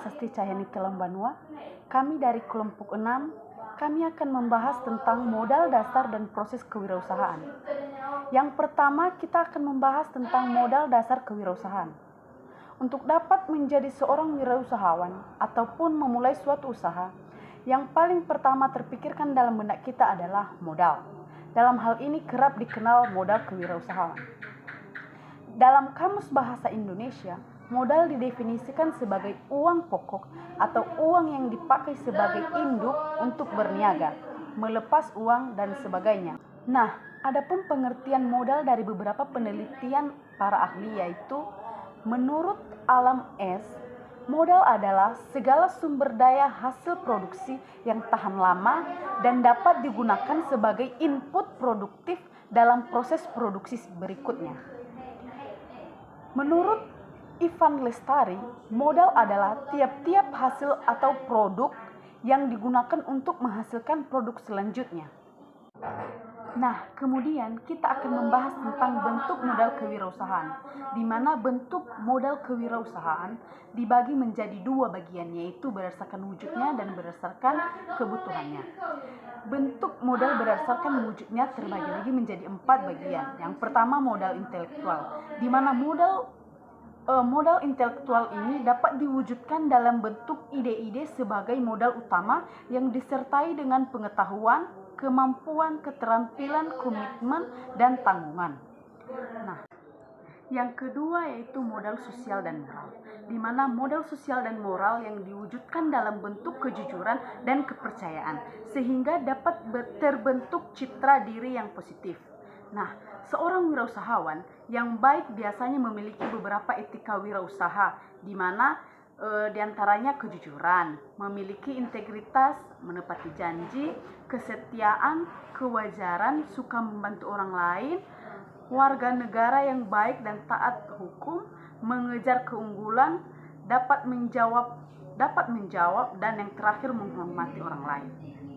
Prasasti Cahyani Kelembanua. Kami dari kelompok 6, kami akan membahas tentang modal dasar dan proses kewirausahaan. Yang pertama, kita akan membahas tentang modal dasar kewirausahaan. Untuk dapat menjadi seorang wirausahawan ataupun memulai suatu usaha, yang paling pertama terpikirkan dalam benak kita adalah modal. Dalam hal ini kerap dikenal modal kewirausahaan. Dalam Kamus Bahasa Indonesia, modal didefinisikan sebagai uang pokok atau uang yang dipakai sebagai induk untuk berniaga, melepas uang, dan sebagainya. Nah, adapun pengertian modal dari beberapa penelitian para ahli yaitu, menurut Alam S., modal adalah segala sumber daya hasil produksi yang tahan lama dan dapat digunakan sebagai input produktif dalam proses produksi berikutnya. Menurut Ivan Lestari, modal adalah tiap-tiap hasil atau produk yang digunakan untuk menghasilkan produk selanjutnya. Nah, kemudian kita akan membahas tentang bentuk modal kewirausahaan, di mana bentuk modal kewirausahaan dibagi menjadi dua bagian, yaitu berdasarkan wujudnya dan berdasarkan kebutuhannya. Bentuk modal berdasarkan wujudnya terbagi lagi menjadi 4 bagian. Yang pertama, modal intelektual, di mana modal intelektual ini dapat diwujudkan dalam bentuk ide-ide sebagai modal utama yang disertai dengan pengetahuan, kemampuan, keterampilan, komitmen, dan tanggungan. Nah, yang kedua yaitu modal sosial dan moral, di mana modal sosial dan moral yang diwujudkan dalam bentuk kejujuran dan kepercayaan, sehingga dapat terbentuk citra diri yang positif. Nah, seorang wirausahawan yang baik biasanya memiliki beberapa etika wirausaha, di mana diantaranya kejujuran, memiliki integritas, menepati janji, kesetiaan, kewajaran, suka membantu orang lain, warga negara yang baik dan taat hukum, mengejar keunggulan, dapat menjawab, dan yang terakhir menghormati orang lain.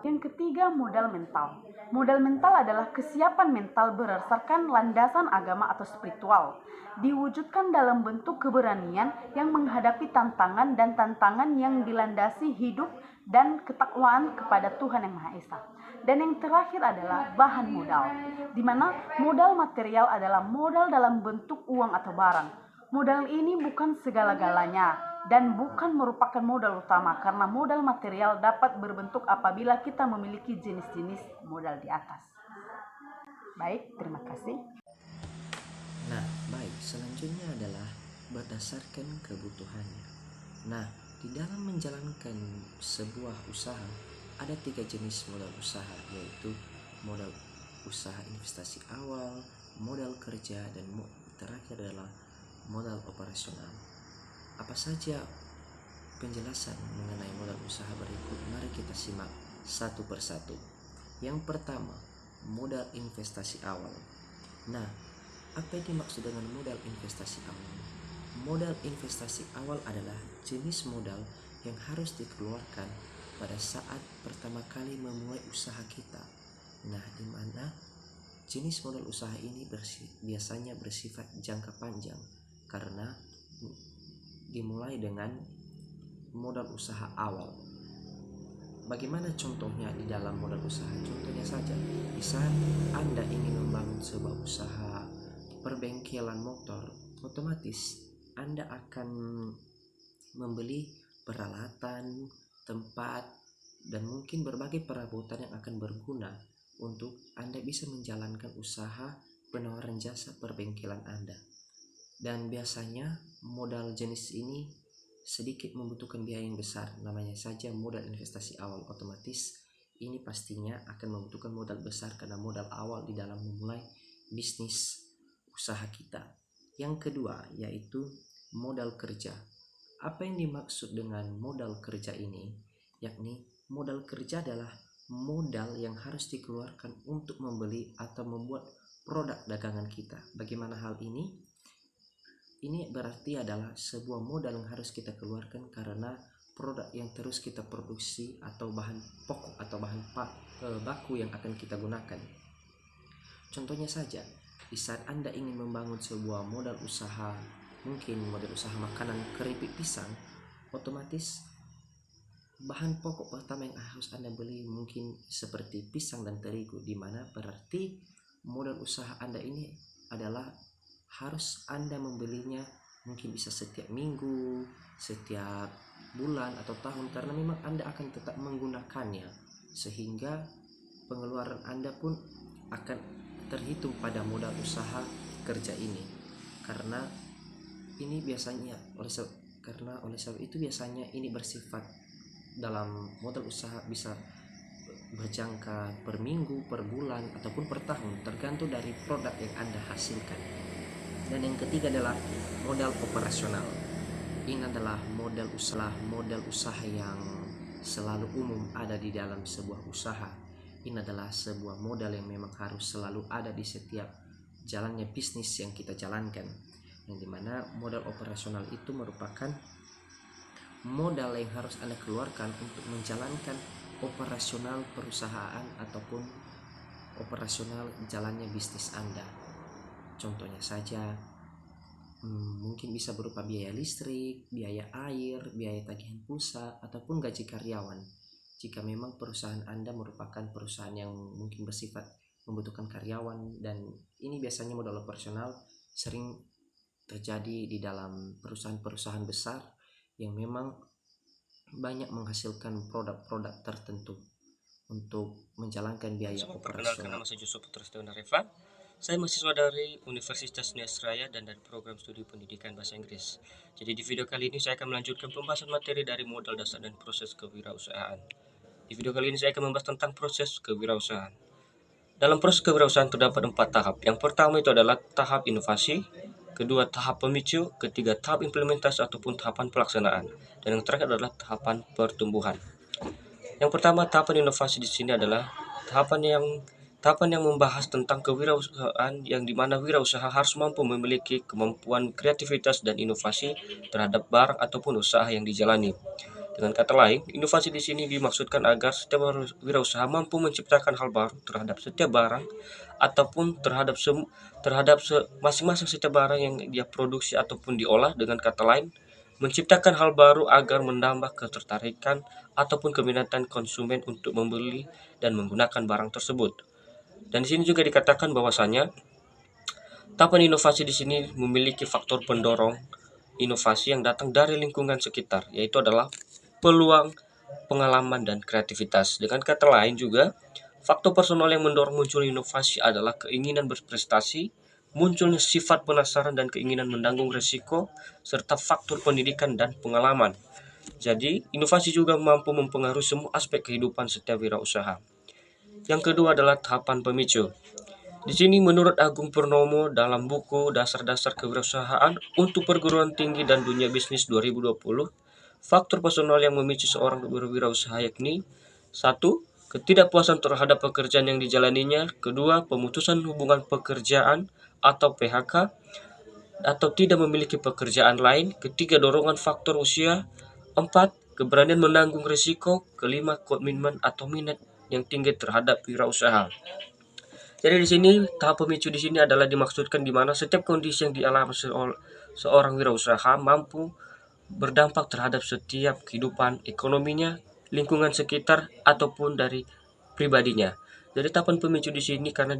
Yang ketiga, modal mental. Modal mental adalah kesiapan mental berdasarkan landasan agama atau spiritual, diwujudkan dalam bentuk keberanian yang menghadapi tantangan dan tantangan yang dilandasi hidup dan ketakwaan kepada Tuhan Yang Maha Esa. Dan yang terakhir adalah bahan modal, di mana modal material adalah modal dalam bentuk uang atau barang. Modal ini bukan segala-galanya dan bukan merupakan modal utama, karena modal material dapat berbentuk apabila kita memiliki jenis-jenis modal di atas. Baik, terima kasih. Nah, baik, selanjutnya adalah berdasarkan kebutuhannya. Nah, di dalam menjalankan sebuah usaha, ada 3 jenis modal usaha, yaitu modal usaha investasi awal, modal kerja, dan terakhir adalah modal operasional. Apa saja penjelasan mengenai modal usaha berikut? Mari kita simak satu persatu. Yang pertama, modal investasi awal. Nah, apa yang dimaksud dengan modal investasi awal? Modal investasi awal adalah jenis modal yang harus dikeluarkan pada saat pertama kali memulai usaha kita. Nah, di mana jenis modal usaha ini biasanya bersifat jangka panjang, karena dimulai dengan modal usaha awal. Bagaimana contohnya di dalam modal usaha? Contohnya saja, di saat Anda ingin membangun sebuah usaha perbengkelan motor, otomatis Anda akan membeli peralatan, tempat, dan mungkin berbagai perabotan yang akan berguna untuk Anda bisa menjalankan usaha penawaran jasa perbengkelan Anda. Dan biasanya modal jenis ini sedikit membutuhkan biaya yang besar, namanya saja modal investasi awal. Otomatis ini pastinya akan membutuhkan modal besar karena modal awal di dalam memulai bisnis usaha kita. Yang kedua yaitu modal kerja. Apa yang dimaksud dengan modal kerja ini? Yakni modal kerja adalah modal yang harus dikeluarkan untuk membeli atau membuat produk dagangan kita. Bagaimana hal ini? Ini berarti adalah sebuah modal yang harus kita keluarkan karena produk yang terus kita produksi atau bahan pokok atau bahan baku yang akan kita gunakan. Contohnya saja, di saat Anda ingin membangun sebuah modal usaha, mungkin modal usaha makanan keripik pisang, otomatis bahan pokok pertama yang harus Anda beli mungkin seperti pisang dan terigu, di mana berarti modal usaha Anda ini adalah harus Anda membelinya mungkin bisa setiap minggu, setiap bulan atau tahun, karena memang Anda akan tetap menggunakannya, sehingga pengeluaran Anda pun akan terhitung pada modal usaha kerja ini. Karena ini biasanya oleh sebab itu biasanya ini bersifat dalam modal usaha bisa berjangka per minggu, per bulan, ataupun per tahun, tergantung dari produk yang Anda hasilkan. Dan yang ketiga adalah modal operasional. Ini adalah modal usaha yang selalu umum ada di dalam sebuah usaha. Ini adalah sebuah modal yang memang harus selalu ada di setiap jalannya bisnis yang kita jalankan, yang dimana modal operasional itu merupakan modal yang harus Anda keluarkan untuk menjalankan operasional perusahaan ataupun operasional jalannya bisnis Anda. Contohnya saja mungkin bisa berupa biaya listrik, biaya air, biaya tagihan pulsa, ataupun gaji karyawan. Jika memang perusahaan Anda merupakan perusahaan yang mungkin bersifat membutuhkan karyawan, dan ini biasanya modal operasional sering terjadi di dalam perusahaan-perusahaan besar yang memang banyak menghasilkan produk-produk tertentu untuk menjalankan biaya Perkenalkan, operasional. nama saya Yusuf Putra Setiawan Arifan. Saya mahasiswa dari Universitas Niasraya dan dari program studi pendidikan bahasa Inggris. Jadi di video kali ini saya akan melanjutkan pembahasan materi dari modal dasar dan proses kewirausahaan. Di video kali ini saya akan membahas tentang proses kewirausahaan. Dalam proses kewirausahaan terdapat 4 tahap. Yang pertama itu adalah tahap inovasi, kedua tahap pemicu, ketiga tahap implementasi ataupun tahapan pelaksanaan, dan yang terakhir adalah tahapan pertumbuhan. Yang pertama, tahapan inovasi di sini adalah tahapan yang membahas tentang kewirausahaan, yang dimana wirausaha harus mampu memiliki kemampuan kreativitas dan inovasi terhadap barang ataupun usaha yang dijalani. Dengan kata lain, inovasi di sini dimaksudkan agar setiap wirausaha mampu menciptakan hal baru terhadap setiap barang ataupun terhadap masing-masing setiap barang yang dia produksi ataupun diolah. Dengan kata lain, menciptakan hal baru agar menambah ketertarikan ataupun keminatan konsumen untuk membeli dan menggunakan barang tersebut. Dan di sini juga dikatakan bahwasanya tahapan inovasi di sini memiliki faktor pendorong inovasi yang datang dari lingkungan sekitar, yaitu adalah peluang, pengalaman, dan kreativitas. Dengan kata lain juga, faktor personal yang mendorong munculnya inovasi adalah keinginan berprestasi, munculnya sifat penasaran dan keinginan menanggung risiko, serta faktor pendidikan dan pengalaman. Jadi, inovasi juga mampu mempengaruhi semua aspek kehidupan setiap wirausaha. Yang kedua adalah tahapan pemicu. Di sini menurut Agung Purnomo dalam buku Dasar-Dasar Kewirausahaan untuk Perguruan Tinggi dan Dunia Bisnis 2020, faktor personal yang memicu seorang berwirausaha yakni 1. Ketidakpuasan terhadap pekerjaan yang dijalaninya. Kedua, pemutusan hubungan pekerjaan atau PHK atau tidak memiliki pekerjaan lain. Ketiga, dorongan faktor usia. 4. Keberanian menanggung risiko. Kelima, komitmen atau minat yang tinggi terhadap wirausaha. Jadi di sini tahap pemicu di sini adalah dimaksudkan di mana setiap kondisi yang dialami seorang wirausaha mampu berdampak terhadap setiap kehidupan ekonominya, lingkungan sekitar ataupun dari pribadinya. Jadi tahapan pemicu di sini karena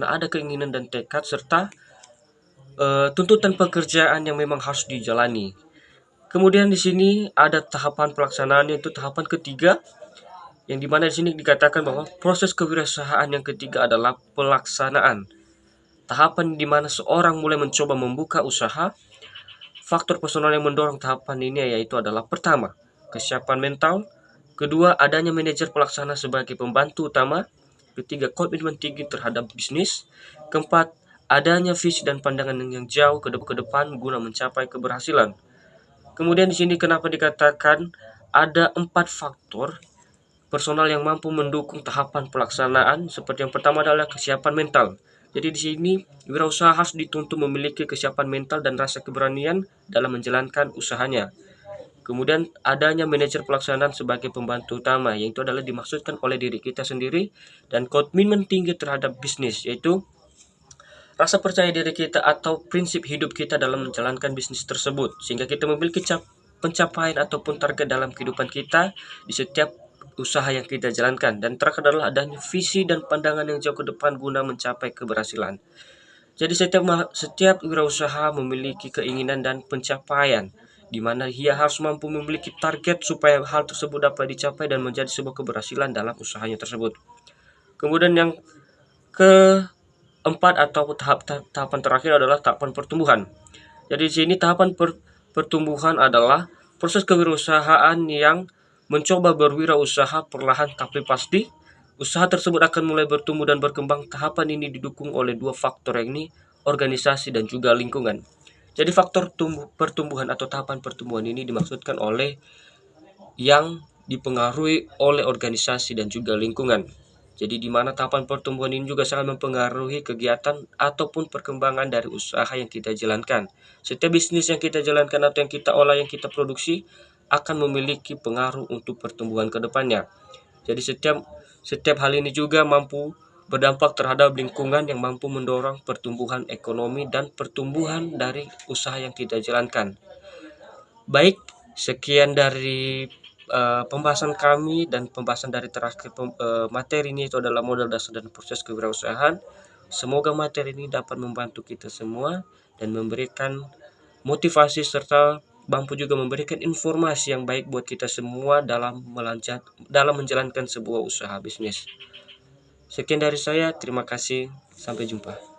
ada keinginan dan tekad serta tuntutan pekerjaan yang memang harus dijalani. Kemudian di sini ada tahapan pelaksanaan, yaitu tahapan ketiga, yang dimana di sini dikatakan bahwa proses kewirausahaan yang ketiga adalah pelaksanaan. Tahapan di mana seorang mulai mencoba membuka usaha. Faktor personal yang mendorong tahapan ini yaitu adalah pertama, kesiapan mental. Kedua, adanya manajer pelaksana sebagai pembantu utama. Ketiga, komitmen tinggi terhadap bisnis. Keempat, adanya visi dan pandangan yang jauh ke depan guna mencapai keberhasilan. Kemudian di sini kenapa dikatakan ada 4 faktor personal yang mampu mendukung tahapan pelaksanaan. Seperti yang pertama adalah kesiapan mental. Jadi di sini wirausaha harus dituntut memiliki kesiapan mental dan rasa keberanian dalam menjalankan usahanya. Kemudian adanya manajer pelaksanaan sebagai pembantu utama, yaitu adalah dimaksudkan oleh diri kita sendiri. Dan komitmen tinggi terhadap bisnis, yaitu rasa percaya diri kita atau prinsip hidup kita dalam menjalankan bisnis tersebut, sehingga kita memiliki pencapaian ataupun target dalam kehidupan kita di setiap usaha yang kita jalankan. Dan terakhir adalah adanya visi dan pandangan yang jauh ke depan guna mencapai keberhasilan. Jadi setiap wirausaha memiliki keinginan dan pencapaian, di mana ia harus mampu memiliki target supaya hal tersebut dapat dicapai dan menjadi sebuah keberhasilan dalam usahanya tersebut. Kemudian yang keempat atau tahapan terakhir adalah tahapan pertumbuhan. Jadi di sini tahapan pertumbuhan adalah proses kewirausahaan yang mencoba berwirausaha perlahan tapi pasti. Usaha tersebut akan mulai bertumbuh dan berkembang. Tahapan ini didukung oleh dua faktor, yakni organisasi dan juga lingkungan. Jadi faktor pertumbuhan atau tahapan pertumbuhan ini dimaksudkan oleh yang dipengaruhi oleh organisasi dan juga lingkungan. Jadi di mana tahapan pertumbuhan ini juga sangat mempengaruhi kegiatan ataupun perkembangan dari usaha yang kita jalankan. Setiap bisnis yang kita jalankan atau yang kita olah, yang kita produksi akan memiliki pengaruh untuk pertumbuhan ke depannya. Jadi setiap hal ini juga mampu berdampak terhadap lingkungan yang mampu mendorong pertumbuhan ekonomi dan pertumbuhan dari usaha yang kita jalankan. Baik, sekian dari pembahasan kami dan pembahasan dari terakhir materi ini itu adalah modal dasar dan proses kewirausahaan. Semoga materi ini dapat membantu kita semua dan memberikan motivasi serta mampu juga memberikan informasi yang baik buat kita semua dalam menjalankan sebuah usaha bisnis. Sekian dari saya, terima kasih, sampai jumpa.